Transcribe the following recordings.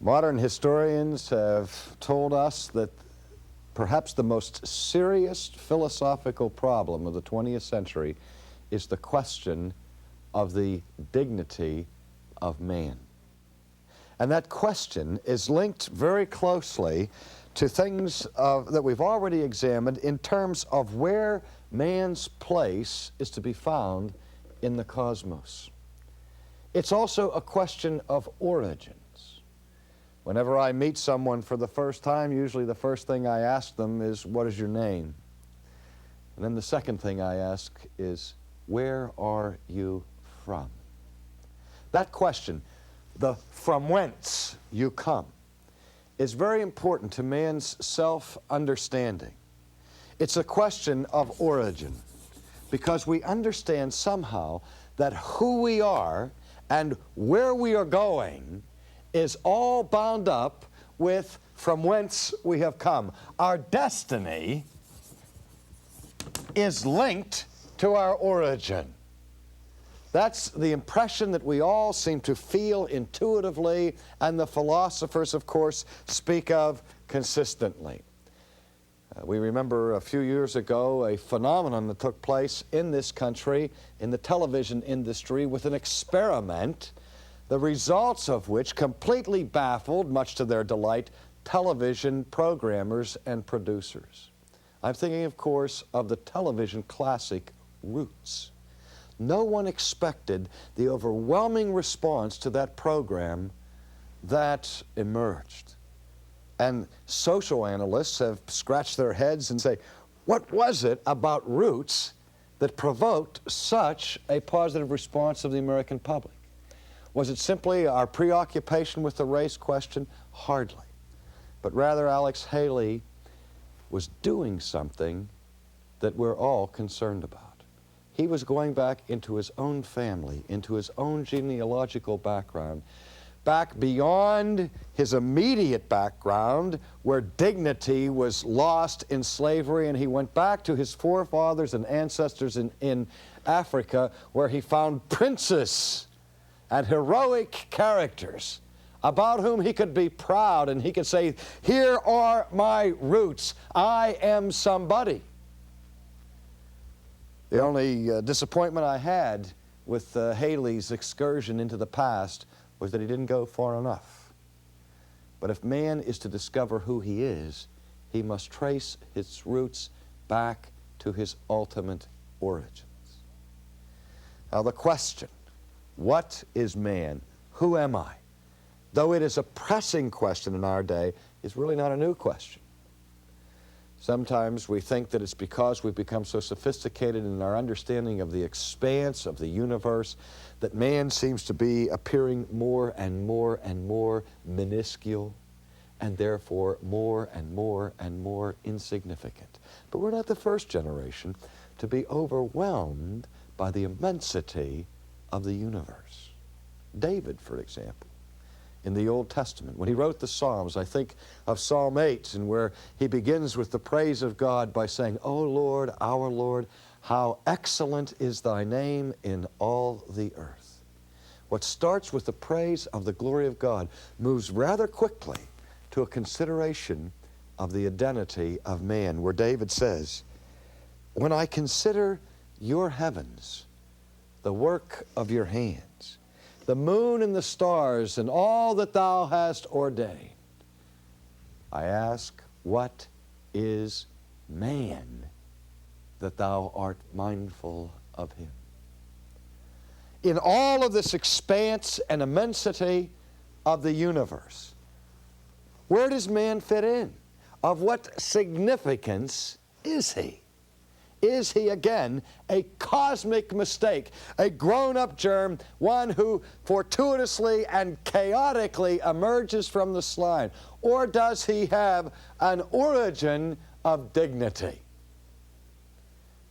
Modern historians have told us that perhaps the most serious philosophical problem of the 20th century is the question of the dignity of man. And that question is linked very closely to things that we've already examined in terms of where man's place is to be found in the cosmos. It's also a question of origins. Whenever I meet someone for the first time, usually the first thing I ask them is, what is your name? And then the second thing I ask is, where are you from? That question, the from whence you come, is very important to man's self-understanding. It's a question of origin, because we understand somehow that who we are and where we are going is all bound up with from whence we have come. Our destiny is linked to our origin. That's the impression that we all seem to feel intuitively, and the philosophers, of course, speak of consistently. We remember a few years ago a phenomenon that took place in this country, in the television industry, with an experiment, the results of which completely baffled, much to their delight, television programmers and producers. I'm thinking, of course, of the television classic Roots. No one expected the overwhelming response to that program that emerged. And social analysts have scratched their heads and say, what was it about Roots that provoked such a positive response of the American public? Was it simply our preoccupation with the race question? Hardly. But rather, Alex Haley was doing something that we're all concerned about. He was going back into his own family, into his own genealogical background, back beyond his immediate background, where dignity was lost in slavery, and he went back to his forefathers and ancestors in Africa, where he found princes and heroic characters about whom he could be proud, and he could say, here are my roots, I am somebody. The only disappointment I had with Haley's excursion into the past was that he didn't go far enough. But if man is to discover who he is, he must trace his roots back to his ultimate origins. Now the question, what is man? Who am I? Though it is a pressing question in our day, is really not a new question. Sometimes we think that it's because we've become so sophisticated in our understanding of the expanse of the universe that man seems to be appearing more and more and more minuscule, and therefore more and more and more insignificant. But we're not the first generation to be overwhelmed by the immensity of the universe. David, for example, in the Old Testament, when he wrote the Psalms, I think of Psalm 8, and where he begins with the praise of God by saying, O Lord, our Lord, how excellent is thy name in all the earth. What starts with the praise of the glory of God moves rather quickly to a consideration of the identity of man, where David says, when I consider your heavens, the work of your hands, the moon and the stars and all that thou hast ordained, I ask, what is man that thou art mindful of him? In all of this expanse and immensity of the universe, where does man fit in? Of what significance is he? Is he, again, a cosmic mistake, a grown-up germ, one who fortuitously and chaotically emerges from the slime? Or does he have an origin of dignity?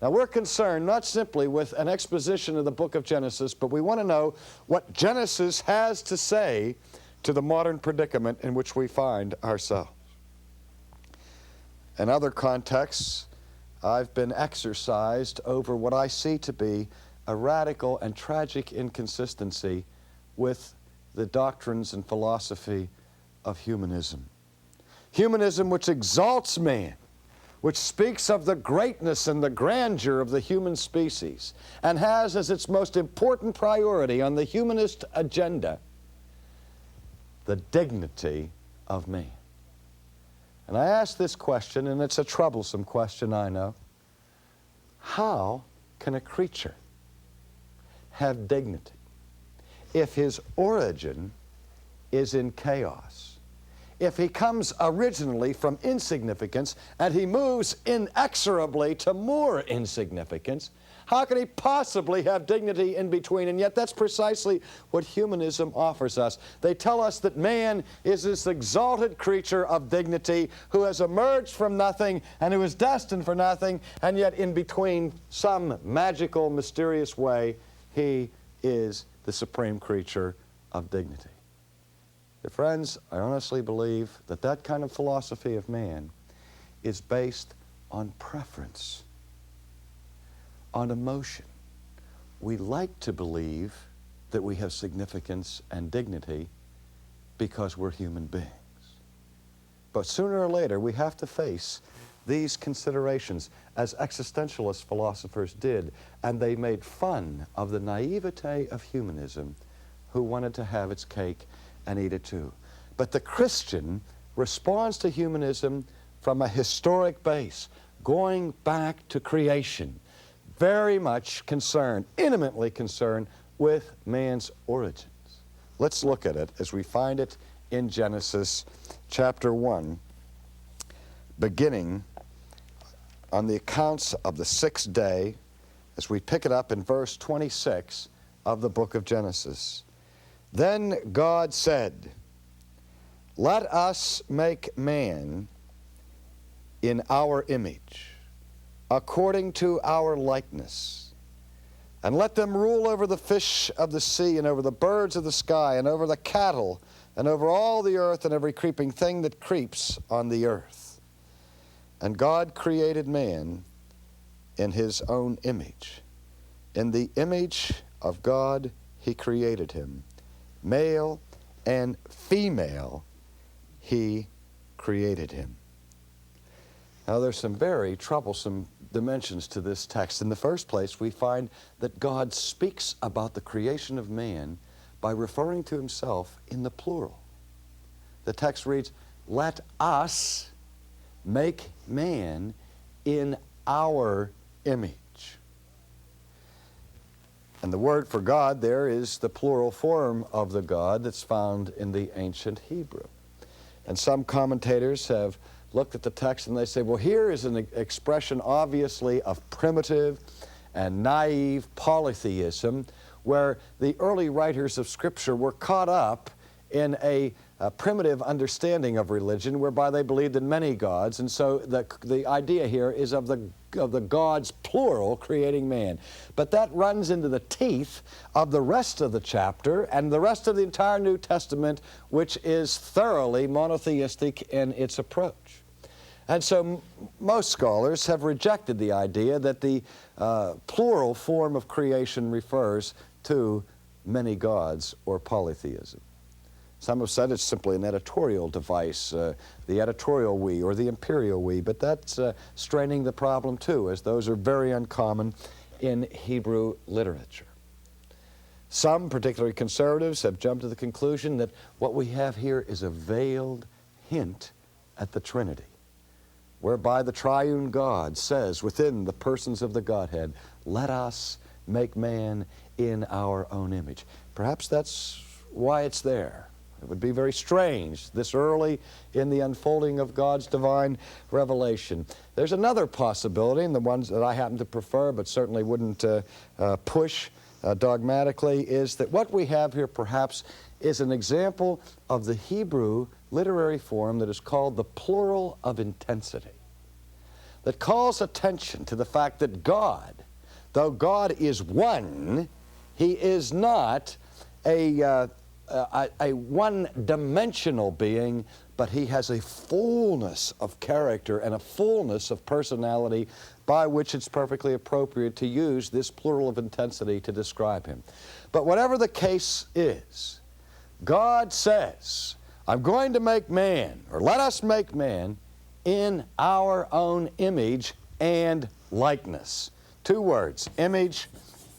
Now, we're concerned not simply with an exposition of the book of Genesis, but we want to know what Genesis has to say to the modern predicament in which we find ourselves. In other contexts, I've been exercised over what I see to be a radical and tragic inconsistency with the doctrines and philosophy of humanism. Humanism which exalts man, which speaks of the greatness and the grandeur of the human species, and has as its most important priority on the humanist agenda the dignity of man. And I ask this question, and it's a troublesome question, I know. How can a creature have dignity if his origin is in chaos? If he comes originally from insignificance and he moves inexorably to more insignificance, how can he possibly have dignity in between? And yet that's precisely what humanism offers us. They tell us that man is this exalted creature of dignity who has emerged from nothing and who is destined for nothing, and yet in between, some magical, mysterious way, he is the supreme creature of dignity. Dear friends, I honestly believe that that kind of philosophy of man is based on preference, on emotion. We like to believe that we have significance and dignity because we're human beings. But sooner or later, we have to face these considerations, as existentialist philosophers did, and they made fun of the naivete of humanism, who wanted to have its cake and eat it too. But the Christian responds to humanism from a historic base, going back to creation, very much concerned, intimately concerned with man's origins. Let's look at it as we find it in Genesis chapter 1, beginning on the accounts of the sixth day, as we pick it up in verse 26 of the book of Genesis. Then God said, "Let us make man in our image, according to our likeness, and let them rule over the fish of the sea, and over the birds of the sky, and over the cattle, and over all the earth, and every creeping thing that creeps on the earth." And God created man in his own image. In the image of God he created him. Male and female he created him. Now there's some very troublesome dimensions to this text. In the first place, we find that God speaks about the creation of man by referring to himself in the plural. The text reads, "Let us make man in our image." And the word for God there is the plural form of the God that's found in the ancient Hebrew. And some commentators have looked at the text and they say, well, here is an expression obviously of primitive and naive polytheism, where the early writers of Scripture were caught up in a primitive understanding of religion whereby they believed in many gods. And so the idea here is of the gods, plural, creating man. But that runs into the teeth of the rest of the chapter and the rest of the entire New Testament, which is thoroughly monotheistic in its approach. And so most scholars have rejected the idea that the plural form of creation refers to many gods or polytheism. Some have said it's simply an editorial device, the editorial we or the imperial we, but that's straining the problem too, as those are very uncommon in Hebrew literature. Some, particularly conservatives, have jumped to the conclusion that what we have here is a veiled hint at the Trinity, whereby the triune God says within the persons of the Godhead, "Let us make man in our own image." Perhaps that's why it's there. It would be very strange this early in the unfolding of God's divine revelation. There's another possibility, and the ones that I happen to prefer but certainly wouldn't push dogmatically, is that what we have here perhaps is an example of the Hebrew literary form that is called the plural of intensity, that calls attention to the fact that God, though God is one, he is not a one-dimensional being, but he has a fullness of character and a fullness of personality by which it's perfectly appropriate to use this plural of intensity to describe him. But whatever the case is, God says, I'm going to make man, or let us make man, in our own image and likeness. Two words, image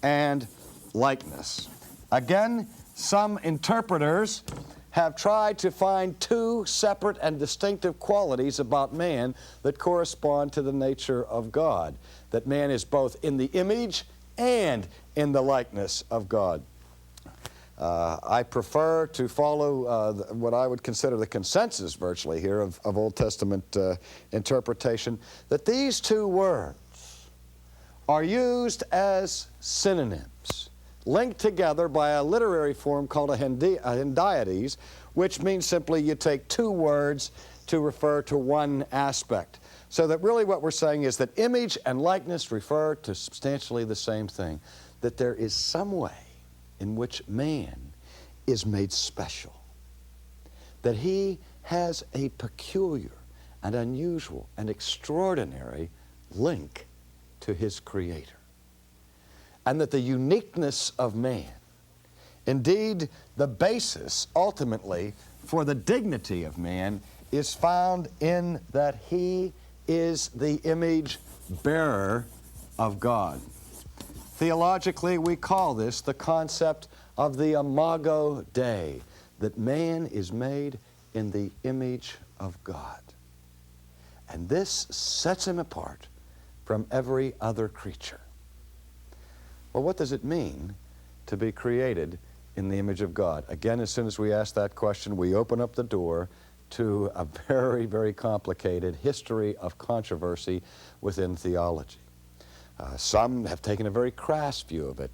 and likeness. Again, some interpreters have tried to find two separate and distinctive qualities about man that correspond to the nature of God, that man is both in the image and in the likeness of God. I prefer to follow what I would consider the consensus virtually here of Old Testament interpretation, that these two words are used as synonyms, linked together by a literary form called a hendiades, which means simply you take two words to refer to one aspect. So that really what we're saying is that image and likeness refer to substantially the same thing, that there is some way in which man is made special, that he has a peculiar and unusual and extraordinary link to his Creator, and that the uniqueness of man, indeed the basis ultimately for the dignity of man, is found in that he is the image bearer of God. Theologically, we call this the concept of the IMAGO Dei, that man is made in the image of God. And this sets him apart from every other creature. Well, what does it mean to be created in the image of God? Again, as soon as we ask that question, we open up the door to a very, very complicated history of controversy within theology. Some have taken a very crass view of it,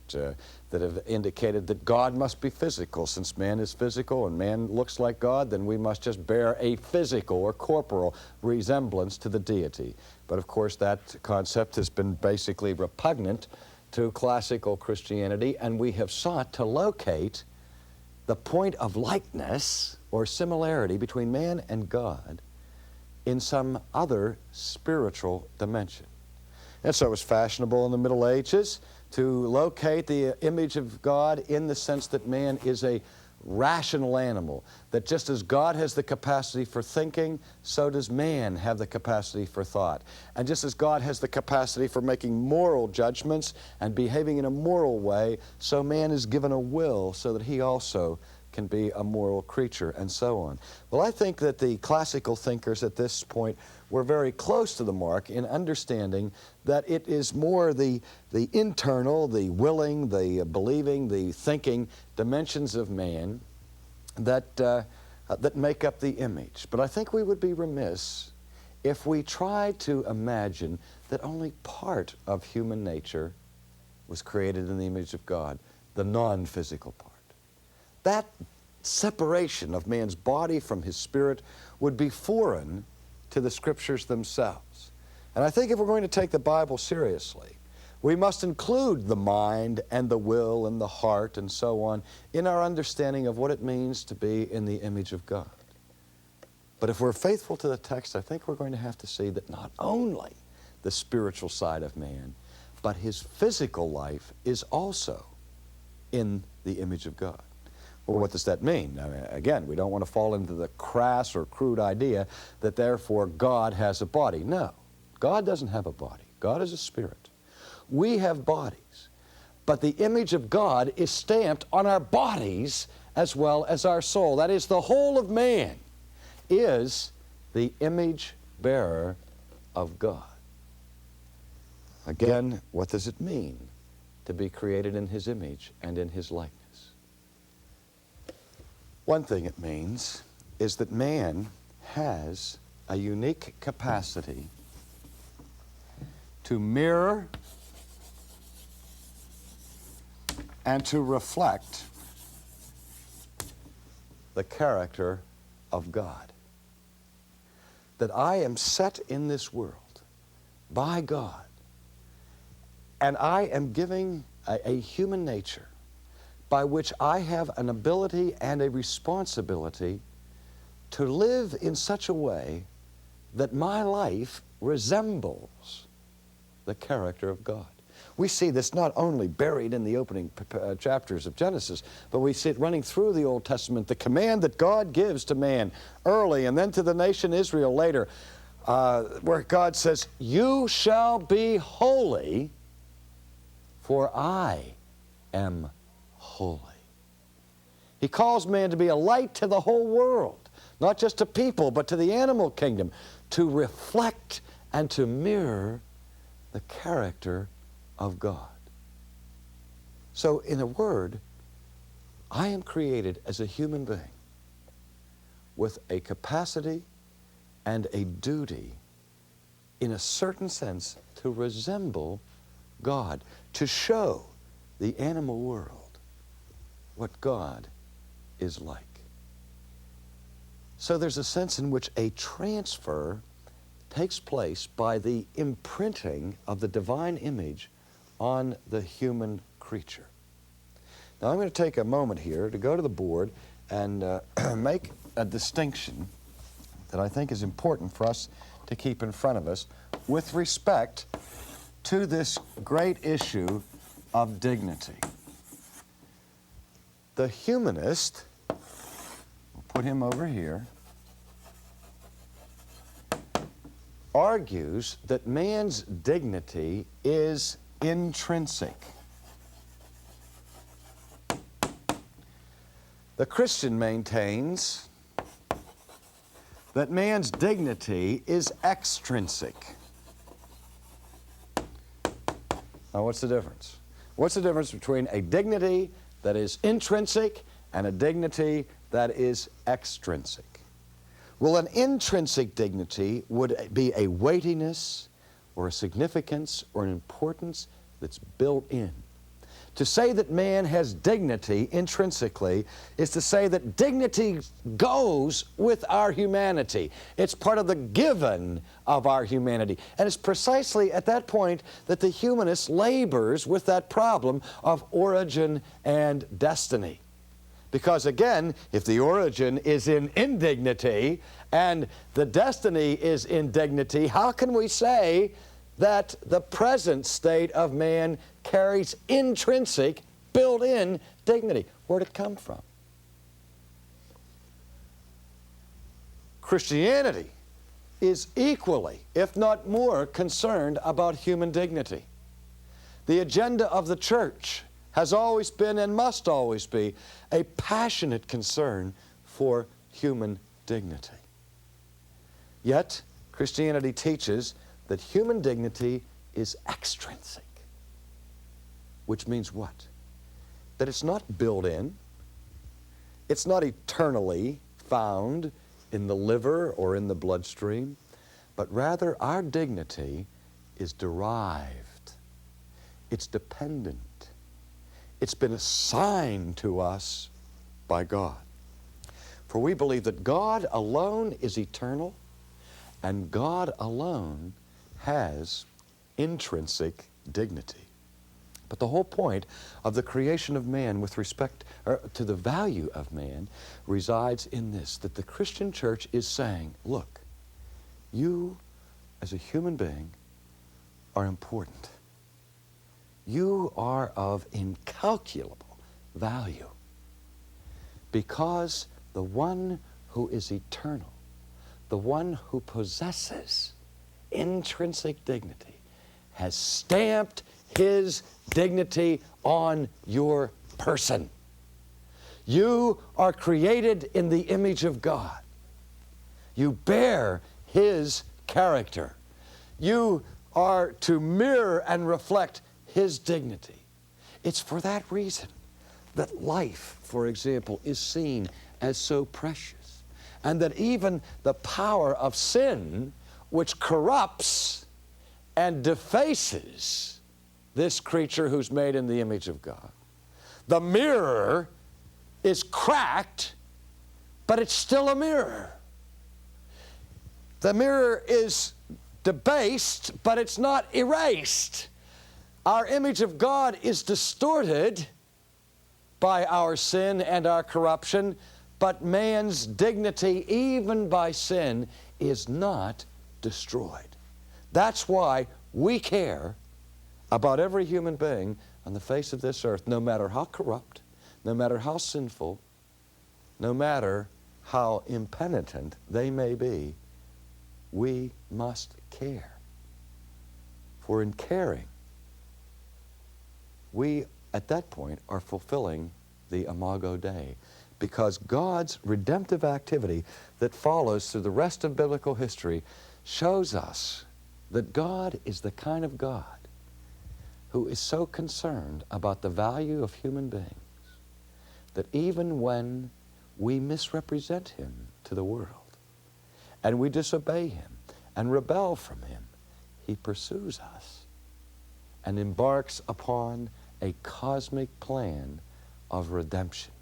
that have indicated that God must be physical. Since man is physical and man looks like God, then we must just bear a physical or corporal resemblance to the deity. But of course that concept has been basically repugnant to classical Christianity, and we have sought to locate the point of likeness or similarity between man and God in some other spiritual dimension. And so it was fashionable in the Middle Ages to locate the image of God in the sense that man is a rational animal, that just as God has the capacity for thinking, so does man have the capacity for thought. And just as God has the capacity for making moral judgments and behaving in a moral way, so man is given a will so that he also can be a moral creature, and so on. Well, I think that the classical thinkers at this point were very close to the mark in understanding that it is more the internal, the willing, the believing, the thinking dimensions of man that, that make up the image. But I think we would be remiss if we tried to imagine that only part of human nature was created in the image of God, the non-physical part. That separation of man's body from his spirit would be foreign to the Scriptures themselves. And I think if we're going to take the Bible seriously, we must include the mind and the will and the heart and so on in our understanding of what it means to be in the image of God. But if we're faithful to the text, I think we're going to have to see that not only the spiritual side of man, but his physical life is also in the image of God. Well, what does that mean? I mean, again, we don't want to fall into the crass or crude idea that therefore God has a body. No, God doesn't have a body. God is a spirit. We have bodies, but the image of God is stamped on our bodies as well as our soul. That is, the whole of man is the image bearer of God. Again, what does it mean to be created in His image and in His likeness? One thing it means is that man has a unique capacity to mirror and to reflect the character of God. That I am set in this world by God, and I am giving a human nature by which I have an ability and a responsibility to live in such a way that my life resembles the character of God. We see this not only buried in the opening chapters of Genesis, but we see it running through the Old Testament, the command that God gives to man early and then to the nation Israel later, where God says, "You shall be holy, for I am holy." He calls man to be a light to the whole world, not just to people, but to the animal kingdom, to reflect and to mirror the character of God. So, in a word, I am created as a human being with a capacity and a duty, in a certain sense, to resemble God, to show the animal world what God is like. So there's a sense in which a transfer takes place by the imprinting of the divine image on the human creature. Now I'm going to take a moment here to go to the board and make a distinction that I think is important for us to keep in front of us with respect to this great issue of dignity. The humanist, we'll put him over here, argues that man's dignity is intrinsic. The Christian maintains that man's dignity is extrinsic. Now, what's the difference? What's the difference between a dignity that is intrinsic and a dignity that is extrinsic? Well, an intrinsic dignity would be a weightiness or a significance or an importance that's built in. To say that man has dignity intrinsically is to say that dignity goes with our humanity. It's part of the given of our humanity. And it's precisely at that point that the humanist labors with that problem of origin and destiny. Because again, if the origin is in indignity and the destiny is in dignity, how can we say that the present state of man carries intrinsic, built-in dignity? Where'd it come from? Christianity is equally, if not more, concerned about human dignity. The agenda of the church has always been and must always be a passionate concern for human dignity. Yet, Christianity teaches that human dignity is extrinsic. Which means what? That it's not built in, it's not eternally found in the liver or in the bloodstream, but rather our dignity is derived, it's dependent. It's been assigned to us by God. For we believe that God alone is eternal and God alone has intrinsic dignity. But the whole point of the creation of man with respect to the value of man resides in this, that the Christian church is saying, look, you as a human being are important. You are of incalculable value because the one who is eternal, the one who possesses intrinsic dignity, has stamped his dignity on your person. You are created in the image of God. You bear his character. You are to mirror and reflect his dignity. It's for that reason that life, for example, is seen as so precious, and that even the power of sin, which corrupts and defaces this creature who's made in the image of God, the mirror is cracked, but it's still a mirror. The mirror is debased, but it's not erased. Our image of God is distorted by our sin and our corruption, but man's dignity, even by sin, is not destroyed. That's why we care about every human being on the face of this earth, no matter how corrupt, no matter how sinful, no matter how impenitent they may be, we must care. For in caring, we at that point are fulfilling the IMAGO Dei, because God's redemptive activity that follows through the rest of biblical history shows us that God is the kind of God who is so concerned about the value of human beings that even when we misrepresent Him to the world and we disobey Him and rebel from Him, He pursues us and embarks upon a cosmic plan of redemption.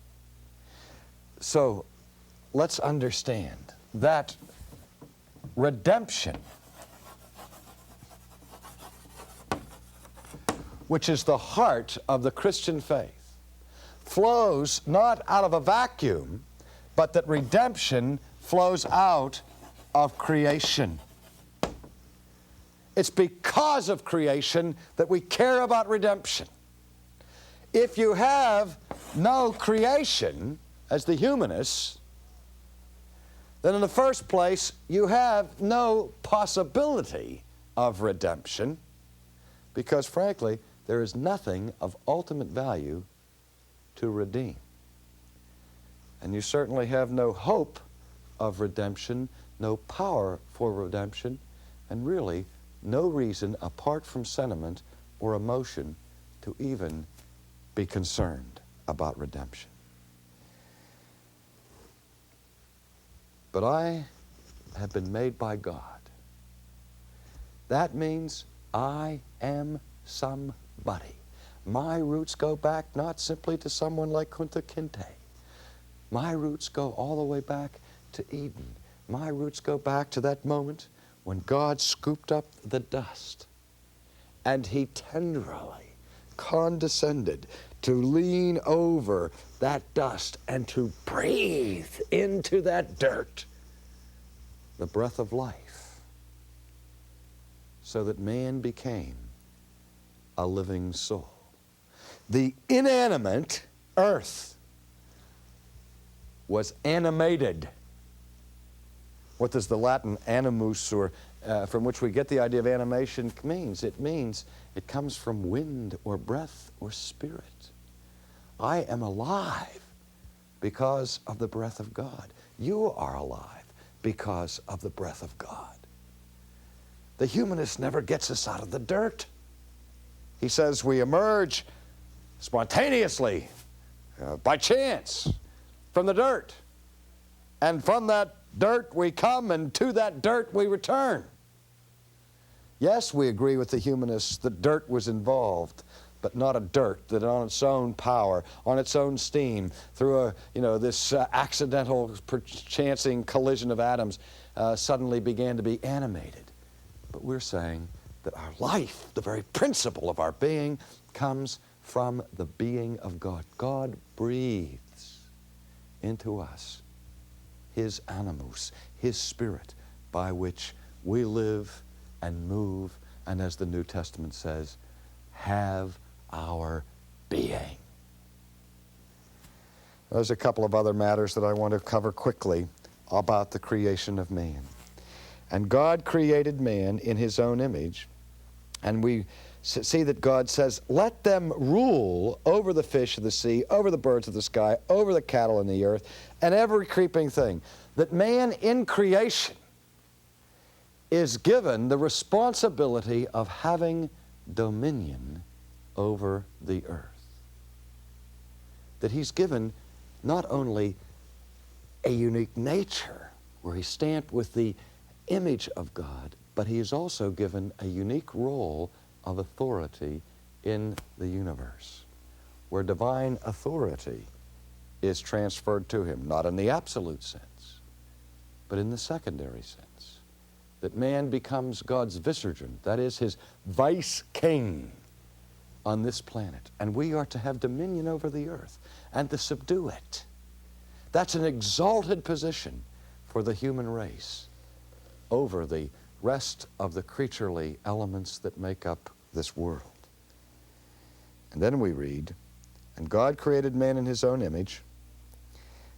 So let's understand that redemption, which is the heart of the Christian faith, flows not out of a vacuum, but that redemption flows out of creation. It's because of creation that we care about redemption. If you have no creation, as the humanists, then in the first place, you have no possibility of redemption, because frankly, there is nothing of ultimate value to redeem. And you certainly have no hope of redemption, no power for redemption, and really no reason apart from sentiment or emotion to even be concerned about redemption. But I have been made by God. That means I am somebody. My roots go back not simply to someone like Kunta Kinte. My roots go all the way back to Eden. My roots go back to that moment when God scooped up the dust and He tenderly condescended to lean over that dust and to breathe into that dirt the breath of life, so that man became a living soul. The inanimate earth was animated. What does the Latin animus, or from which we get the idea of animation, means? It means it comes from wind or breath or spirit. I am alive because of the breath of God. You are alive because of the breath of God. The humanist never gets us out of the dirt. He says we emerge spontaneously, by chance, from the dirt. And from that dirt we come, and to that dirt we return. Yes, we agree with the humanists that dirt was involved, but not a dirt that on its own power, on its own steam, through this accidental chancing collision of atoms, suddenly began to be animated. But we're saying that our life, the very principle of our being, comes from the being of God. God breathes into us His animus, His spirit, by which we live and move, and as the New Testament says, have our being. There's a couple of other matters that I want to cover quickly about the creation of man. And God created man in His own image, and we see that God says, let them rule over the fish of the sea, over the birds of the sky, over the cattle in the earth, and every creeping thing. That man in creation is given the responsibility of having dominion over the earth. That he's given not only a unique nature, where he's stamped with the image of God, but he is also given a unique role of authority in the universe, where divine authority is transferred to him, not in the absolute sense, but in the secondary sense. That man becomes God's vicegerent, that is, his vice king on this planet. And we are to have dominion over the earth and to subdue it. That's an exalted position for the human race over the rest of the creaturely elements that make up this world. And then we read, and God created man in his own image,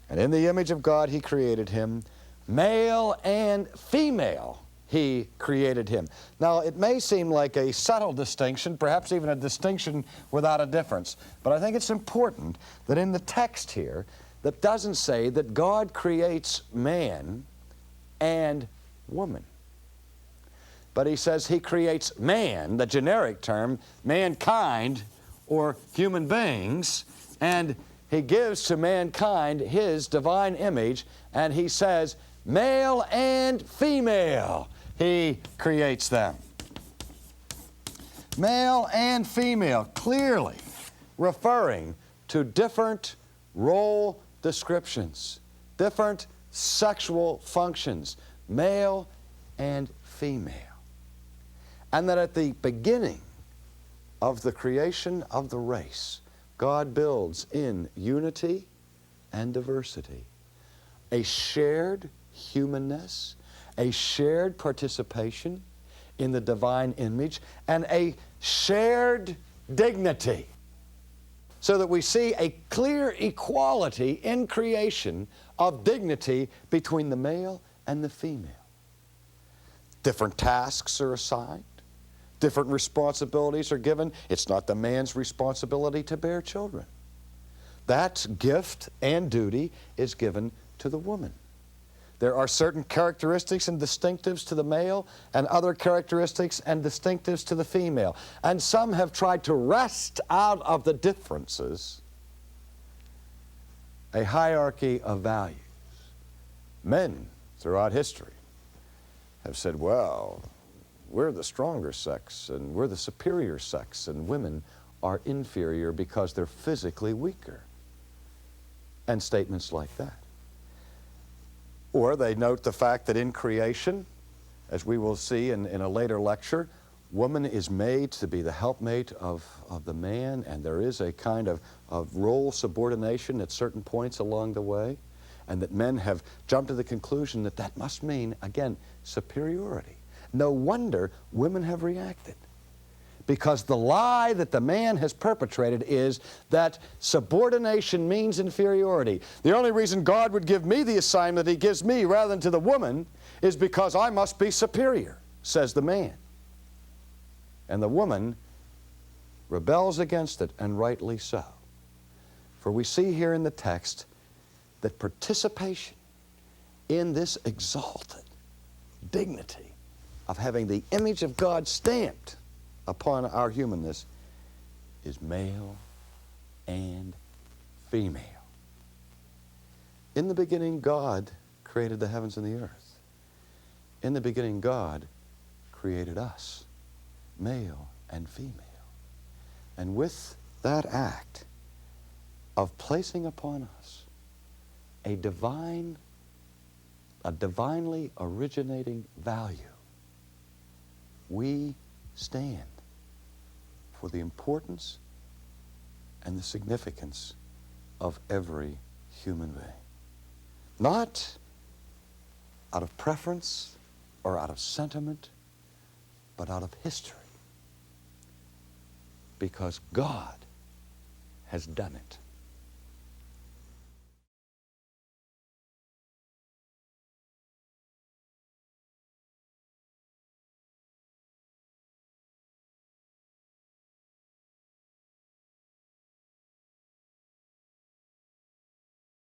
and in the image of God he created him, male and female he created him. Now, it may seem like a subtle distinction, perhaps even a distinction without a difference, but I think it's important that in the text here, that doesn't say that God creates man and woman. But he says he creates man, the generic term, mankind, or human beings, and he gives to mankind his divine image, and he says, male and female, he creates them. Male and female, clearly referring to different role descriptions, different sexual functions, male and female. And that at the beginning of the creation of the race, God builds in unity and diversity a shared humanness, a shared participation in the divine image, and a shared dignity. So that we see a clear equality in creation of dignity between the male and the female. Different tasks are assigned. Different responsibilities are given. It's not the man's responsibility to bear children. That gift and duty is given to the woman. There are certain characteristics and distinctives to the male and other characteristics and distinctives to the female. And some have tried to wrest out of the differences a hierarchy of values. Men throughout history have said, well, we're the stronger sex and we're the superior sex, and women are inferior because they're physically weaker. And statements like that. Or they note the fact that in creation, as we will see in a later lecture, woman is made to be the helpmate of the man, and there is a kind of role subordination at certain points along the way, and that men have jumped to the conclusion that that must mean, again, superiority. No wonder women have reacted. Because the lie that the man has perpetrated is that subordination means inferiority. The only reason God would give me the assignment he gives me rather than to the woman is because I must be superior, says the man. And the woman rebels against it, and rightly so. For we see here in the text that participation in this exalted dignity of having the image of God stamped upon our humanness is male and female. In the beginning, God created the heavens and the earth. In the beginning, God created us, male and female. And with that act of placing upon us a divinely originating value, we stand for the importance and the significance of every human being. Not out of preference or out of sentiment, but out of history. Because God has done it.